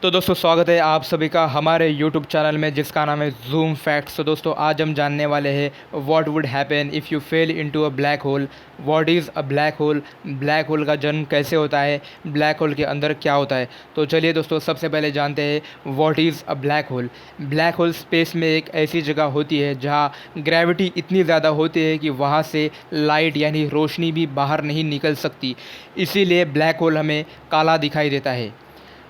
तो दोस्तों स्वागत है आप सभी का हमारे यूट्यूब चैनल में जिसका नाम है जूम फैक्ट्स। तो दोस्तों आज हम जानने वाले हैं what would happen if you fail into a black hole. What is a black hole, black hole का जन्म कैसे होता है, ब्लैक होल के अंदर क्या होता है। तो चलिए दोस्तों सबसे पहले जानते हैं what is a black hole. Black hole space में एक ऐसी जगह होती है जहाँ ग्रेविटी इतनी ज़्यादा होती है कि वहाँ से लाइट यानी रोशनी भी बाहर नहीं निकल सकती, इसीलिए ब्लैक होल हमें काला दिखाई देता है।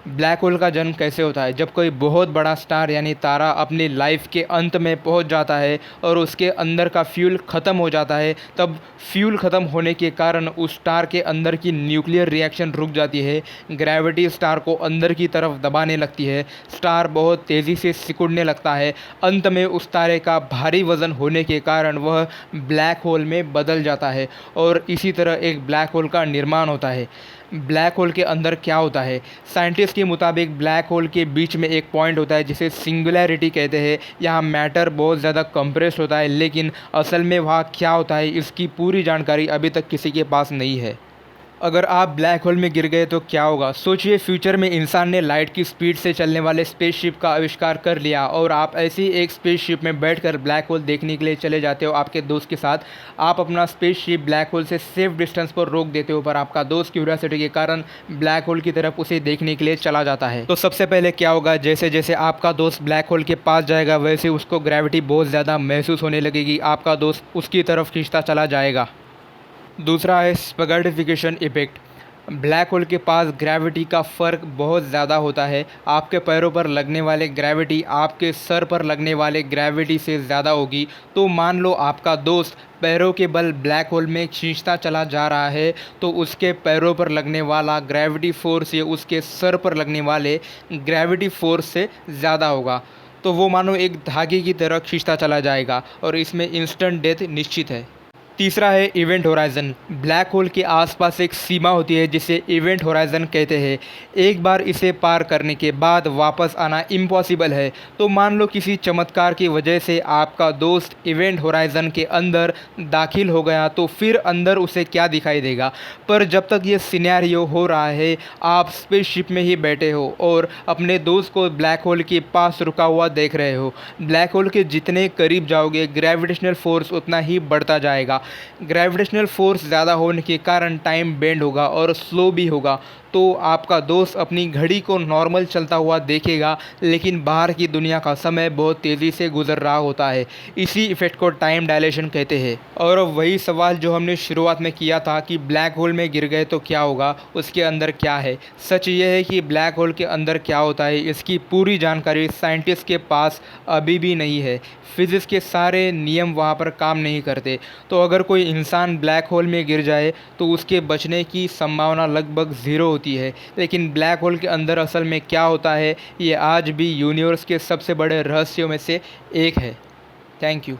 ब्लैक होल का जन्म कैसे होता है? जब कोई बहुत बड़ा स्टार यानी तारा अपनी लाइफ के अंत में पहुंच जाता है और उसके अंदर का फ्यूल ख़त्म हो जाता है, तब फ्यूल ख़त्म होने के कारण उस स्टार के अंदर की न्यूक्लियर रिएक्शन रुक जाती है। ग्रेविटी स्टार को अंदर की तरफ दबाने लगती है, स्टार बहुत तेज़ी से सिकुड़ने लगता है। अंत में उस तारे का भारी वज़न होने के कारण वह ब्लैक होल में बदल जाता है और इसी तरह एक ब्लैक होल का निर्माण होता है। ब्लैक होल के अंदर क्या होता है? साइंटिस्ट के मुताबिक ब्लैक होल के बीच में एक पॉइंट होता है जिसे सिंगुलैरिटी कहते हैं। यहाँ मैटर बहुत ज़्यादा कंप्रेस्ड होता है, लेकिन असल में वहाँ क्या होता है इसकी पूरी जानकारी अभी तक किसी के पास नहीं है। अगर आप ब्लैक होल में गिर गए तो क्या होगा? सोचिए, फ्यूचर में इंसान ने लाइट की स्पीड से चलने वाले स्पेसशिप का आविष्कार कर लिया और आप ऐसी एक स्पेसशिप में बैठकर ब्लैक होल देखने के लिए चले जाते हो आपके दोस्त के साथ। आप अपना स्पेसशिप ब्लैक होल से सेफ डिस्टेंस पर रोक देते हो, पर आपका दोस्त क्यूरियोसिटी के कारण ब्लैक होल की तरफ उसे देखने के लिए चला जाता है। तो सबसे पहले क्या होगा? जैसे जैसे आपका दोस्त ब्लैक होल के पास जाएगा वैसे उसको ग्रेविटी बहुत ज़्यादा महसूस होने लगेगी, आपका दोस्त उसकी तरफ खींचता चला जाएगा। दूसरा है स्पैगेटिफिकेशन इफेक्ट। ब्लैक होल के पास ग्रेविटी का फ़र्क बहुत ज़्यादा होता है। आपके पैरों पर लगने वाले ग्रेविटी आपके सर पर लगने वाले ग्रेविटी से ज़्यादा होगी। तो मान लो आपका दोस्त पैरों के बल ब्लैक होल में खींचता चला जा रहा है, तो उसके पैरों पर लगने वाला ग्रेविटी फोर्स ये उसके सर पर लगने वाले ग्रेविटी फोर्स से ज़्यादा होगा। तो वो मानो एक धागे की तरह खींचता चला जाएगा और इसमें इंस्टेंट डेथ निश्चित है। तीसरा है इवेंट होराइज़न। ब्लैक होल के आसपास एक सीमा होती है जिसे इवेंट होराइज़न कहते हैं। एक बार इसे पार करने के बाद वापस आना इम्पॉसिबल है। तो मान लो किसी चमत्कार की वजह से आपका दोस्त इवेंट होराइज़न के अंदर दाखिल हो गया, तो फिर अंदर उसे क्या दिखाई देगा? पर जब तक ये सिनेरियो हो रहा है आप स्पेसशिप में ही बैठे हो और अपने दोस्त को ब्लैक होल के पास रुका हुआ देख रहे हो। ब्लैक होल के जितने करीब जाओगे ग्रेविटेशनल फोर्स उतना ही बढ़ता जाएगा। ग्रेविटेशनल फोर्स ज़्यादा होने के कारण टाइम बेंड होगा और स्लो भी होगा। तो आपका दोस्त अपनी घड़ी को नॉर्मल चलता हुआ देखेगा, लेकिन बाहर की दुनिया का समय बहुत तेज़ी से गुजर रहा होता है। इसी इफ़ेक्ट को टाइम डायलेशन कहते हैं। और अब वही सवाल जो हमने शुरुआत में किया था कि ब्लैक होल में गिर गए तो क्या होगा, उसके अंदर क्या है? सच ये है कि ब्लैक होल के अंदर क्या होता है इसकी पूरी जानकारी साइंटिस्ट के पास अभी भी नहीं है। फिज़िक्स के सारे नियम वहाँ पर काम नहीं करते। तो अगर कोई इंसान ब्लैक होल में गिर जाए तो उसके बचने की संभावना लगभग ज़ीरो होती है। लेकिन ब्लैक होल के अंदर असल में क्या होता है ये आज भी यूनिवर्स के सबसे बड़े रहस्यों में से एक है। Thank you.